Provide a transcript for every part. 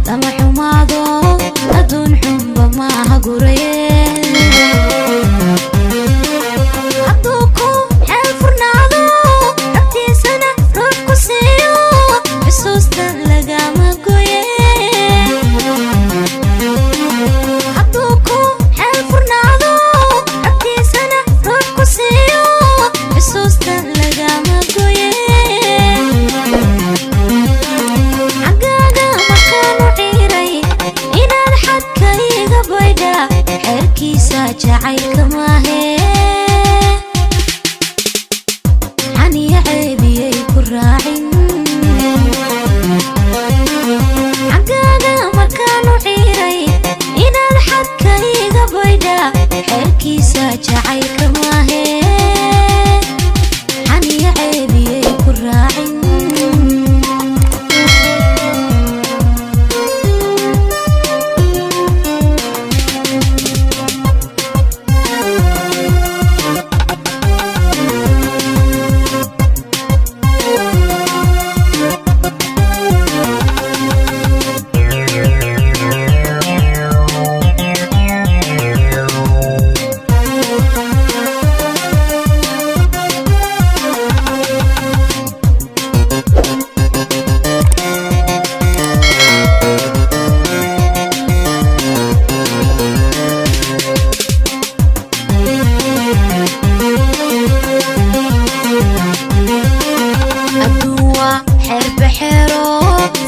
lama xumaado adduun xunba maaha gurayeen hadduu ku xeel furnaado agtiisana ruux ku siiyo xusuustan lagama goyeen hadduu ku xeel furnaado agtiisana ruux ku siiyo xusuustan lagama goyeen jacaylka maahe xaniya ceebiyay ku raacin xaggaaga markaan u ciiray inaad xadka iga baydha xeerkiisa jacaylka maahe xaniya ceebiyay ku raacin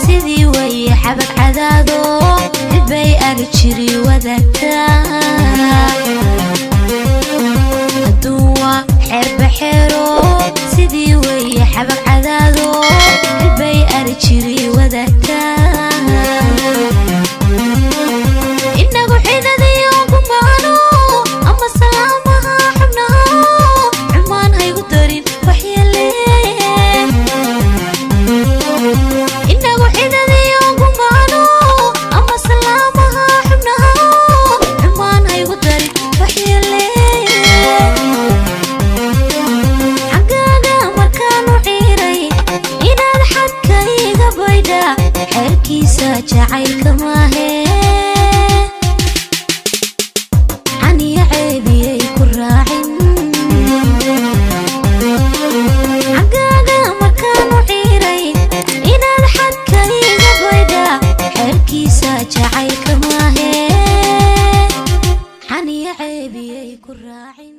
sidii way xabad cadaado bay arjiri wadagta aduwa xerba xero sidii way xabad cadaado bay arjiri wadagta inagu xidadiyo kumaano ama salaamaha xubnaha xumaan haygu darin waxyeeleen inagu xidadiyo kumaano ama salaamaha xubnaha xumaan haygu darin waxyeeleen xaggaaga markaan u ciiray inaad xadka iga baydha xeerkiisa jacaylka maahe xaniya ceebiyay ku raacin xaggaaga markaan u ciiray inaad xadka iga baydha xeerkiisa jacaylka maahe xaniya ceebiyay ku raacin